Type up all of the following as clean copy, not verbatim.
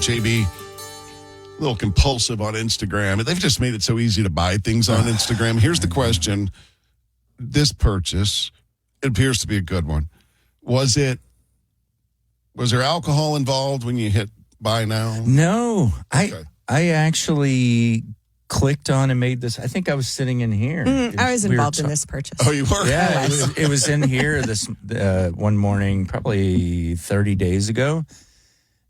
JB, a little compulsive on Instagram. They've just made it so easy to buy things on Instagram. Here's the question. This purchase, it appears to be a good one. Was there alcohol involved when you hit buy now? No. Okay. I actually clicked on and made this. I think I was sitting in here. I was involved in this purchase. Oh, you were? Yeah, it was in here this one morning, probably 30 days ago.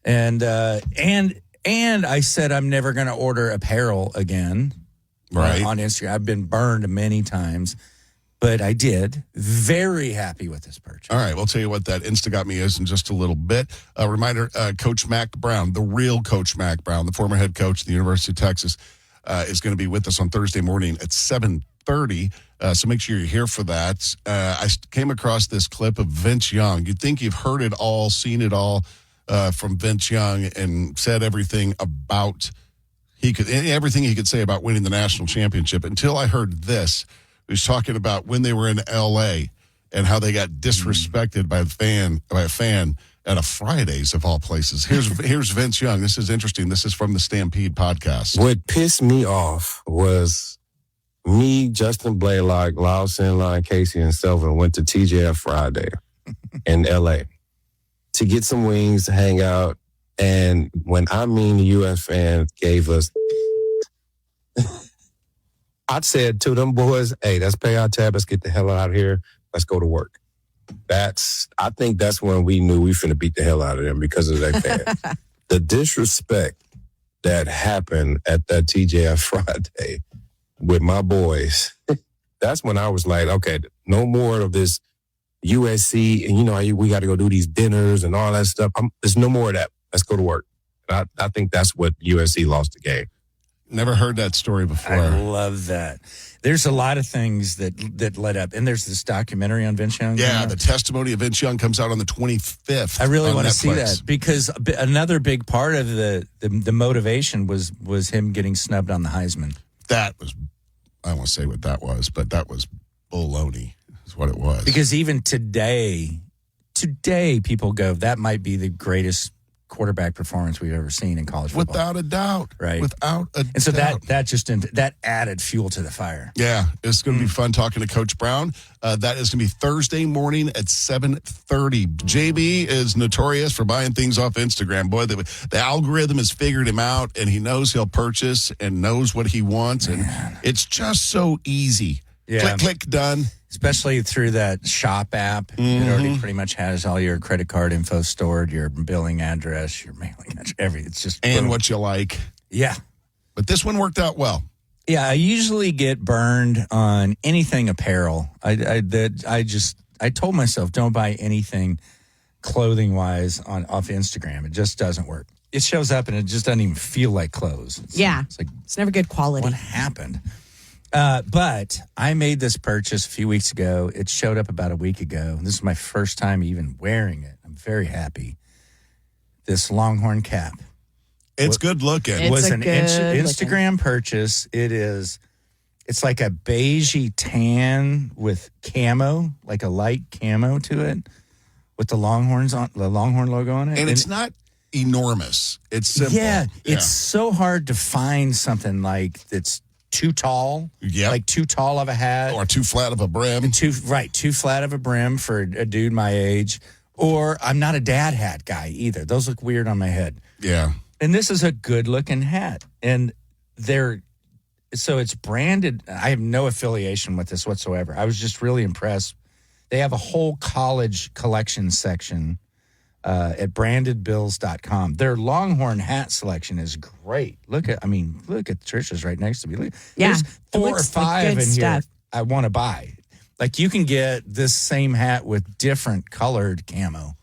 And I said I'm never going to order apparel again on Instagram. I've been burned many times, but I did. Very happy with this purchase. All right, we'll tell you what that Insta got me is in just a little bit. A reminder, Coach Mac Brown, the real Coach Mac Brown, the former head coach of the University of Texas, is going to be with us on Thursday morning at 7:30. So make sure you're here for that. I came across this clip of Vince Young. You'd think you've heard it all, seen it all from Vince Young, and said everything everything he could say about winning the national championship until I heard this. He was talking about when they were in L.A. and how they got disrespected by a fan at a Fridays of all places. Here's Vince Young. This is interesting. This is from the Stampede podcast. What pissed me off was me, Justin Blaylock, Lyle Sinline, Casey, and Selvin went to TJF Friday in L.A. to get some wings, to hang out. And when the U.S. fans gave us, I said to them boys, hey, let's pay our tab. Let's get the hell out of here. Let's go to work. I think that's when we knew we finna beat the hell out of them because of that fan. The disrespect that happened at that TJF Friday with my boys, that's when I was like, okay, no more of this USC, and we got to go do these dinners and all that stuff. There's no more of that. Let's go to work. And I think that's what USC lost the game. Never heard that story before. I love that. There's a lot of things that led up. And there's this documentary on Vince Young. Yeah, the testimony of Vince Young comes out on the 25th. I really want to Netflix. see that because another big part of the motivation was him getting snubbed on the Heisman. That was, I don't want to say what that was, but that was baloney is what it was. Because even today people go, that might be the greatest quarterback performance we've ever seen in college football. Without a doubt. Right. Without a doubt. And so that added fuel to the fire. Yeah, it's going to be fun talking to Coach Brown. That is going to be Thursday morning at 7:30. JB is notorious for buying things off Instagram. Boy, the algorithm has figured him out, and he knows he'll purchase and knows what he wants. And it's just so easy. Yeah. Click, click, done. Especially through that shop app. It already pretty much has all your credit card info stored, your billing address, your mailing address, everything. It's just And what you like. Yeah. But this one worked out well. Yeah, I usually get burned on anything apparel. I told myself don't buy anything clothing wise off Instagram. It just doesn't work. It shows up and it just doesn't even feel like clothes. It's like it's never good quality. What happened? But I made this purchase a few weeks ago. It showed up about a week ago. This is my first time even wearing it. I'm very happy. This Longhorn cap. It's good looking. It's was a an good Instagram purchase. It's like a beigey tan with camo, like a light camo to it, with the Longhorn logo on it. And it's not enormous. It's simple. Yeah, it's so hard to find something like that's too tall, like too tall of a hat, or too flat of a brim. Too flat of a brim for a dude my age. Or I'm not a dad hat guy either. Those look weird on my head. Yeah. And this is a good looking hat, and so it's branded. I have no affiliation with this whatsoever. I was just really impressed. They have a whole college collection section at brandedbills.com. Their Longhorn hat selection is great. Look at Trisha's right next to me. There's 4 or 5 in here I want to buy. Like you can get this same hat with different colored camo.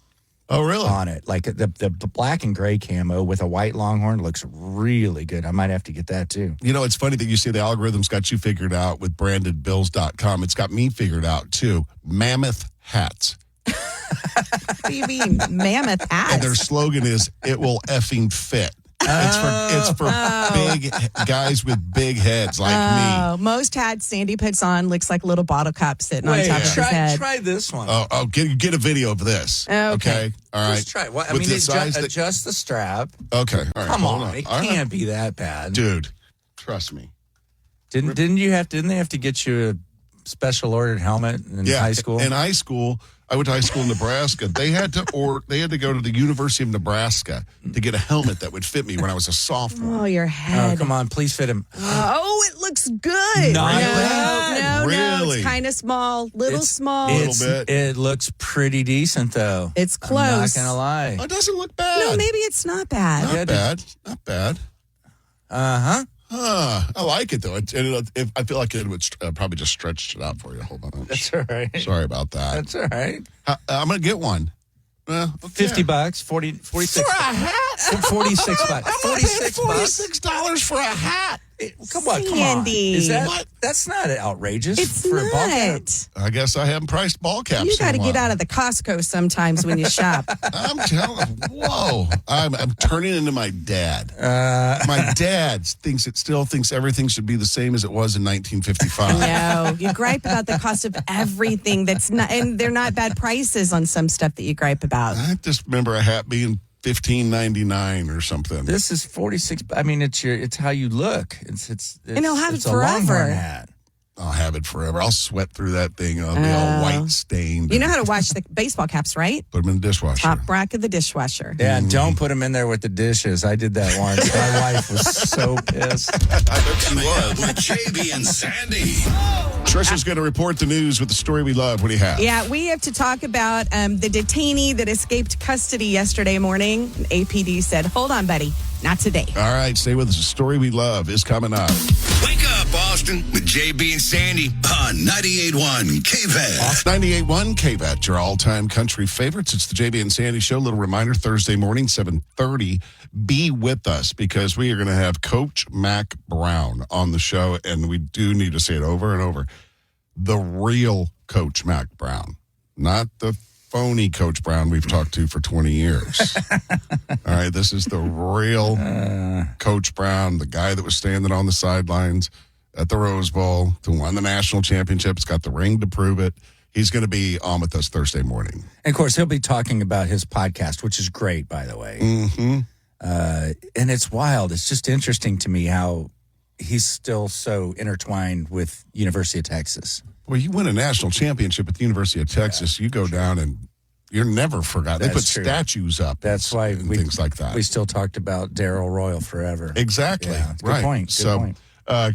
Oh, really? On it. Like the black and gray camo with a white Longhorn looks really good. I might have to get that too. It's funny that you say the algorithm's got you figured out with brandedbills.com. It's got me figured out too. Mammoth hats. What do you mean, mammoth hats? And their slogan is, it will effing fit. It's for big guys with big heads like me. Most hats Sandy puts on looks like a little bottle cap sitting on top of his head. Try this one. Get a video of this. Okay. All right. Just try it. Well, I With mean, the size adjust the strap. Okay. All right. Come hold on. It All right. can't be that bad. Dude, trust me. Didn't they have to get you a special ordered helmet in high school? In high school, I went to high school in Nebraska. They had to go to the University of Nebraska to get a helmet that would fit me when I was a sophomore. Oh, your head. Oh, come on, please fit him. Oh, it looks good. Not no, bad. Really? It's kind of small, small. Bit. It looks pretty decent, though. It's close. I'm not gonna lie. Oh, it doesn't look bad. No, maybe it's not bad. Not bad. I like it though. I feel like it would probably just stretch it out for you. Hold on. That's all right. Sorry about that. That's all right. I'm gonna get one. Okay. $50, 46 for a hat. $46. $46 for a hat. Come on. Sandy. Is that What? That's not outrageous It's for a ball cap. not. I guess I haven't priced ball caps. You got to in a get while. out of the Costco sometimes when you shop. I'm telling. Whoa! I'm turning into my dad. My dad still thinks everything should be the same as it was in 1955. No, you gripe about the cost of everything that's not, and they're not bad prices on some stuff that you gripe about. I just remember a hat being $15.99 or something. This is 46. I mean, it's how you look. It's And he'll have it's it a Longhorn forever. hat. I'll have it forever. I'll sweat through that thing and I'll be all white stained. You know how to wash the baseball caps, right? Put them in the dishwasher. Top rack of the dishwasher. Yeah, and don't put them in there with the dishes. I did that once. My wife was so pissed. I bet she was. With JB and Sandy. Trisha's going to report the news with the story we love. What do you have? Yeah, we have to talk about the detainee that escaped custody yesterday morning. APD said, hold on, buddy, not today. All right, stay with us. The story we love is coming up. Wake up, Austin, with JB and Sandy on 98.1 KVAD. 98.1 KVAT, your all-time country favorites. It's the JB and Sandy Show. Little reminder, Thursday morning, 7:30. Be with us because we are going to have Coach Mac Brown on the show, and we do need to say it over and over. The real Coach Mac Brown, not the phony Coach Brown we've talked to for 20 years. All right, this is the real Coach Brown, the guy that was standing on the sidelines at the Rose Bowl to win the national championship. He's got the ring to prove it. He's going to be on with us Thursday morning. And of course, he'll be talking about his podcast, which is great, by the way. Mm-hmm. And it's wild. It's just interesting to me how he's still so intertwined with University of Texas. Well, you win a national championship at the University of Texas, you go down and you're never forgotten. They put That's true. statues up. That's why things like that. We still talked about Darryl Royal forever. Exactly. Yeah, good right. point. Good point.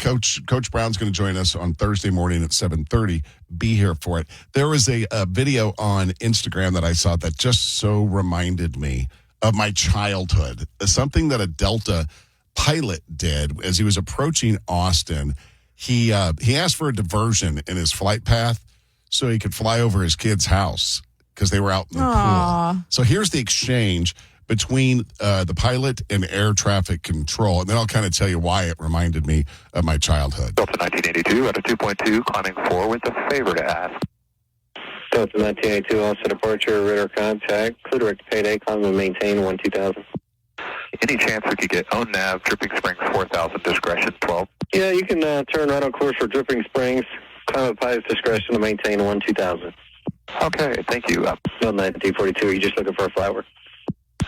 Coach Brown's going to join us on Thursday morning at 7:30. Be here for it. There was a video on Instagram that I saw that just so reminded me of my childhood. Something that a Delta pilot did as he was approaching Austin. He asked for a diversion in his flight path so he could fly over his kid's house because they were out in the pool. So here's the exchange between the pilot and air traffic control, and then I'll kind of tell you why it reminded me of my childhood. Delta 1982 at a 2.2, climbing 4 with a favor to ask. Delta 1982, also departure, radar contact, clear direct to payday, climb and maintain 12000. Any chance we could get own nav, Dripping Springs 4000, discretion 12? Yeah, you can turn right on course for Dripping Springs, climb at pilot's discretion to maintain 12000. Okay, thank you. No 1942, are you just looking for a flyover?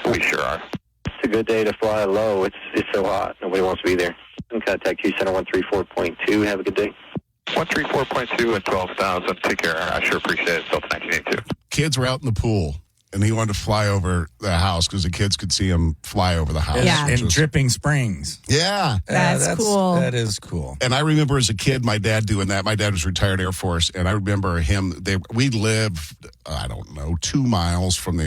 We sure are. It's a good day to fly low. It's so hot. Nobody wants to be there. And contact you, Center 134.2. Have a good day. 134.2 and 12,000. Take care. I sure appreciate it. Delta 1982. Kids were out in the pool, and he wanted to fly over the house because the kids could see him fly over the house. Yeah. In Dripping Springs. Yeah. That's cool. That is cool. And I remember as a kid, my dad doing that. My dad was retired Air Force, and I remember him. We lived, 2 miles from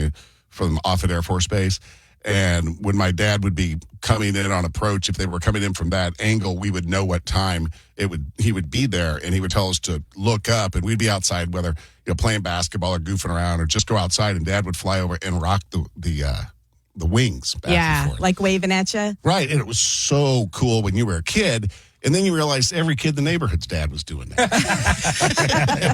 Offutt Air Force Base. And when my dad would be coming in on approach, if they were coming in from that angle, we would know what time he would be there, and he would tell us to look up, and we'd be outside, whether playing basketball or goofing around, or just go outside, and Dad would fly over and rock the wings back and forth. Like waving at you. Right, and it was so cool when you were a kid. And then you realized every kid in the neighborhood's dad was doing that.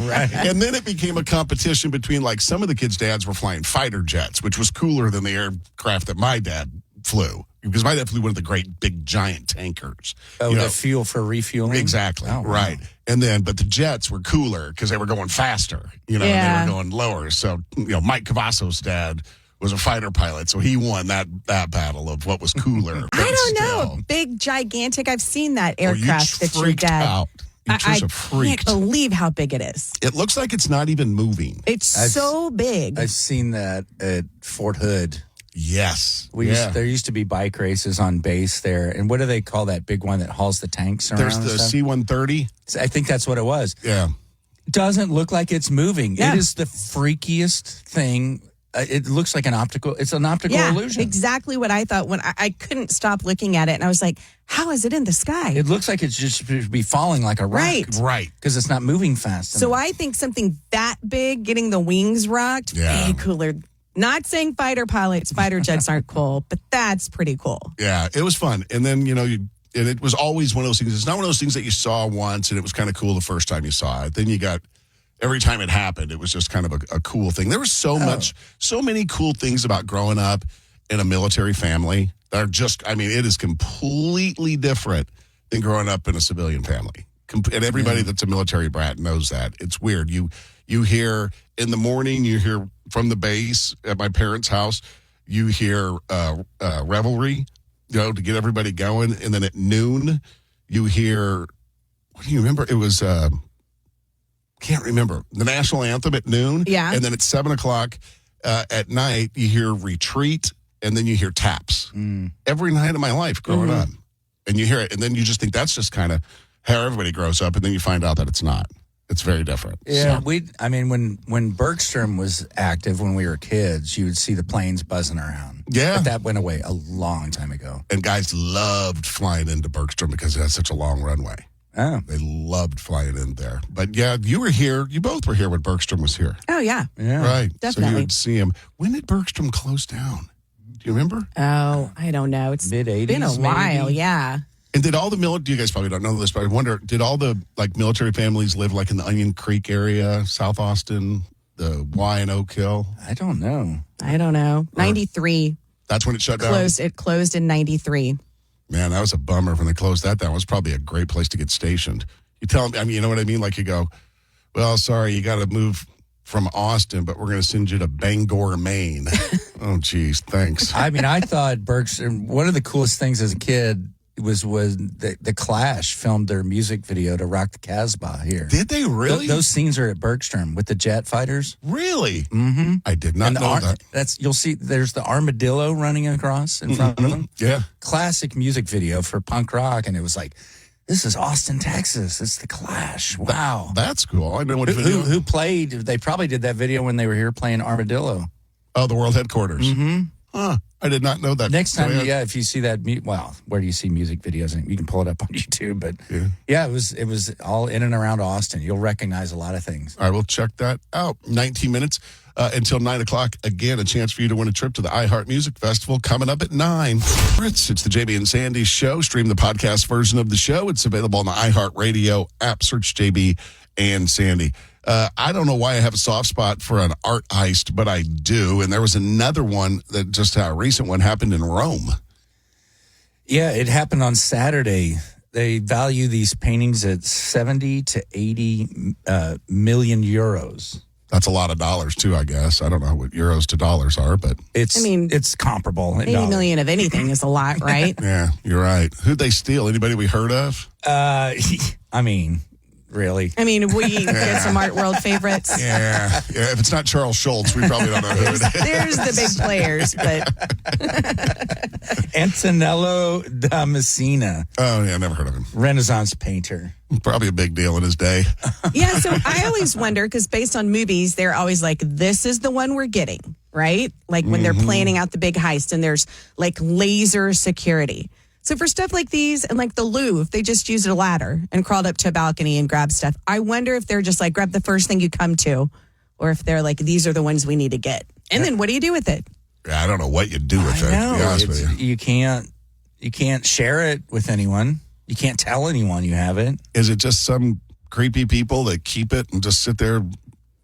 Right. And then it became a competition between, like, some of the kids' dads were flying fighter jets, which was cooler than the aircraft that my dad flew. Because my dad flew one of the great big giant tankers. Oh, the fuel for refueling? Exactly. Oh, wow. Right. And then, but the jets were cooler because they were going faster, and they were going lower. So, Mike Cavasso's dad was a fighter pilot, so he won that battle of what was cooler. I don't know. Big, gigantic. I've seen that aircraft that your dad. Out. I freaked. can't believe how big it is. It looks like it's not even moving. It's so big. I've seen that at Fort Hood. Yes. There used to be bike races on base there. And what do they call that big one that hauls the tanks around? There's the C-130. I think that's what it was. Yeah. Doesn't look like it's moving. Yeah. It is the freakiest thing. It looks like an optical illusion. Exactly what I thought when I couldn't stop looking at it. And I was like, how is it in the sky? It looks like it's just be falling like a rock. Right. Because it's not moving fast enough. So I think something that big, getting the wings rocked, way cooler. Not saying fighter jets aren't cool, but that's pretty cool. Yeah, it was fun. And then, and it was always one of those things. It's not one of those things that you saw once and it was kind of cool the first time you saw it. Then you got, every time it happened, it was just kind of a cool thing. There was so many cool things about growing up in a military family that are just, it is completely different than growing up in a civilian family. And everybody that's a military brat knows that. It's weird. You hear in the morning, you hear from the base at my parents' house, you hear revelry, to get everybody going. And then at noon, you hear, what do you remember? It was, can't remember, the national anthem at noon. Yeah. And then at 7 o'clock at night, you hear retreat, and then you hear taps. Every night of my life growing up. And you hear it, and then you just think that's just kind of how everybody grows up, and then you find out that it's not. It's very different. Yeah, when Bergstrom was active when we were kids, you would see the planes buzzing around. Yeah. But that went away a long time ago. And guys loved flying into Bergstrom because it has such a long runway. Oh. They loved flying in there. But yeah, you both were here when Bergstrom was here. Oh, yeah. Yeah. Right. Definitely. So you would see him. When did Bergstrom close down? Do you remember? Oh, I don't know. It's mid-'80s, been a while, maybe? yeah. And did all the you guys probably don't know this, but I wonder, did all the military families live in the Onion Creek area, South Austin, the Y and Oak Hill? I don't know. 93. That's when it shut down? It closed in 93. Man, that was a bummer when they closed that down. It was probably a great place to get stationed. You tell them, you know what I mean? Like you go, well, sorry, you got to move from Austin, but we're going to send you to Bangor, Maine. Oh, geez, thanks. I thought Bergstrom, one of the coolest things as a kid was the Clash filmed their music video to Rock the Casbah here. Did they really? Those scenes are at Bergstrom with the jet fighters. Really? Mm-hmm. I did not know that. You'll see there's the armadillo running across in front of them. Yeah. Classic music video for punk rock, and it was like, this is Austin, Texas. It's the Clash. Wow. That's cool. I know what video. Who played? They probably did that video when they were here playing Armadillo. Oh, the world headquarters. Mm-hmm. Huh. I did not know that. Next time, if you see that, where do you see music videos? You can pull it up on YouTube. But it was all in and around Austin. You'll recognize a lot of things. All right, we'll check that out. 19 minutes until 9 o'clock. Again, a chance for you to win a trip to the iHeart Music Festival coming up at 9. It's the JB and Sandy Show. Stream the podcast version of the show. It's available on the iHeart Radio app. Search JB and Sandy. I don't know why I have a soft spot for an art heist, but I do. And there was another one that just a recent one happened in Rome. Yeah, it happened on Saturday. They value these paintings at 70 to 80 million euros. That's a lot of dollars, too, I guess. I don't know what euros to dollars are, but it's comparable. 80 million of anything is a lot, right? Yeah, you're right. Who'd they steal? Anybody we heard of? Really? We get some art world favorites. Yeah. If it's not Charles Schultz, we probably don't know who it is. There's the big players, but Antonello da Messina. Oh, yeah, never heard of him. Renaissance painter. Probably a big deal in his day. Yeah, so I always wonder, because based on movies, they're always like, this is the one we're getting, right? Like when they're planning out the big heist and there's laser security. So for stuff like these and the Louvre, they just used a ladder and crawled up to a balcony and grabbed stuff. I wonder if they're just grab the first thing you come to, or if they're these are the ones we need to get. And then what do you do with it? Yeah, I don't know what you do with it, to be honest with you. You can't share it with anyone. You can't tell anyone you have it. Is it just some creepy people that keep it and just sit there,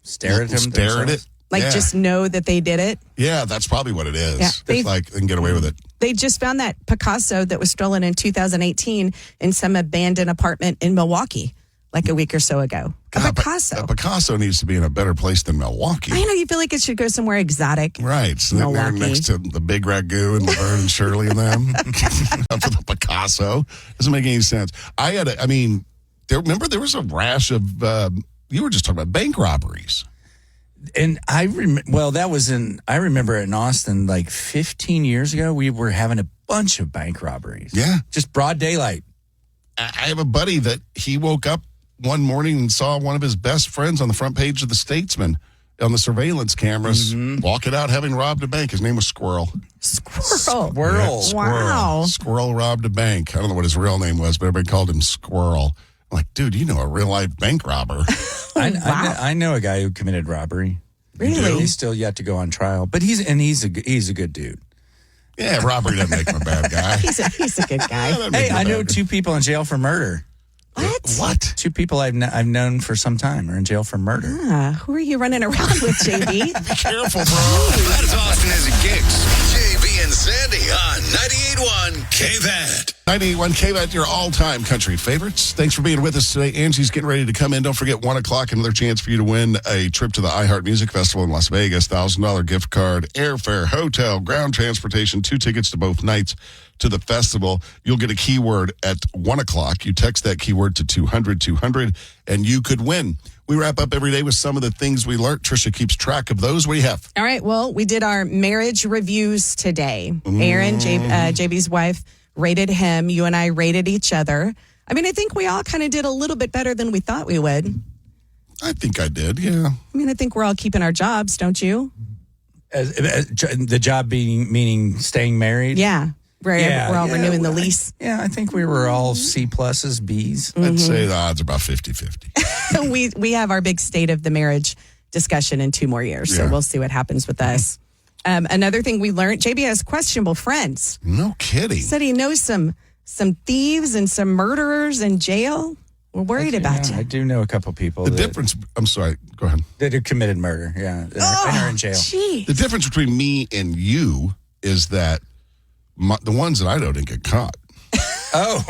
stare at it? Just know that they did it? Yeah, that's probably what it is. Yeah, it's they can get away with it. They just found that Picasso that was stolen in 2018 in some abandoned apartment in Milwaukee, like a week or so ago. A Picasso. A Picasso needs to be in a better place than Milwaukee. I know, you feel like it should go somewhere exotic. Right. So they're Milwaukee. next to the Big Ragu and Laverne and Shirley and them for the Picasso. Doesn't make any sense. Remember there was a rash of, you were just talking about bank robberies. And I remember in Austin, like 15 years ago, we were having a bunch of bank robberies. Yeah. Just broad daylight. I have a buddy that he woke up one morning and saw one of his best friends on the front page of the Statesman on the surveillance cameras walking out having robbed a bank. His name was Squirrel. Squirrel. Squirrel. Wow. Squirrel robbed a bank. I don't know what his real name was, but everybody called him Squirrel. I'm like, dude, you know a real life bank robber. I know a guy who committed robbery. Really? He's still yet to go on trial, but he's a good dude. Yeah, robbery doesn't make him a bad guy. He's a good guy. Hey, I know 2 people in jail for murder. What? 2 people I've known for some time are in jail for murder. Who are you running around with, JB? Be careful, bro. That's Austin as it gets. JB and Sandy on 98.1 KVAT. 98.1 KVAT, your all-time country favorites. Thanks for being with us today. Angie's getting ready to come in. Don't forget, 1 o'clock, another chance for you to win a trip to the iHeart Music Festival in Las Vegas, $1,000 gift card, airfare, hotel, ground transportation, 2 tickets to both nights to the festival. You'll get a keyword at 1 o'clock. You text that keyword to 200-200, and you could win. We wrap up every day with some of the things we learned. Trisha keeps track of those. What do you have? All right. Well, we did our marriage reviews today. Erin, JB's wife, rated him. You and I rated each other. I mean, I think we all kind of did a little bit better than we thought we would. I think I did, yeah. I mean, I think we're all keeping our jobs, don't you? The job meaning staying married? Yeah. We're all renewing the lease. Yeah, I think we were all C pluses, Bs. I'd say the odds are about 50-50. We have our big state of the marriage discussion in 2 more years, so we'll see what happens with us. Another thing we learned, JB has questionable friends. No kidding. He said he knows some thieves and some murderers in jail. We're worried about you. I do know a couple people. I'm sorry, go ahead. That have committed murder, and are in jail. Geez. The difference between me and you is that the ones that I know didn't get caught. Oh.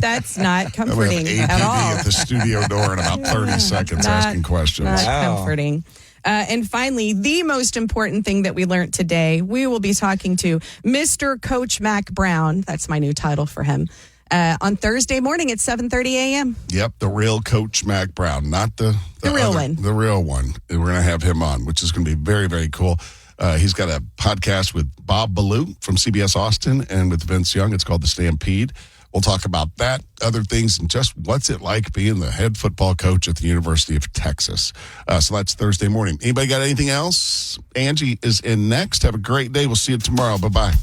That's not comforting APB at all. at the studio door in about 30 seconds asking questions. Not comforting. And finally, the most important thing that we learned today, we will be talking to Mr. Coach Mac Brown. That's my new title for him. On Thursday morning at 7:30 a.m. Yep, the real Coach Mac Brown, not the real other, one. The real one. We're going to have him on, which is going to be very, very cool. He's got a podcast with Bob Ballou from CBS Austin and with Vince Young. It's called The Stampede. We'll talk about that, other things, and just what's it like being the head football coach at the University of Texas. So that's Thursday morning. Anybody got anything else? Angie is in next. Have a great day. We'll see you tomorrow. Bye-bye.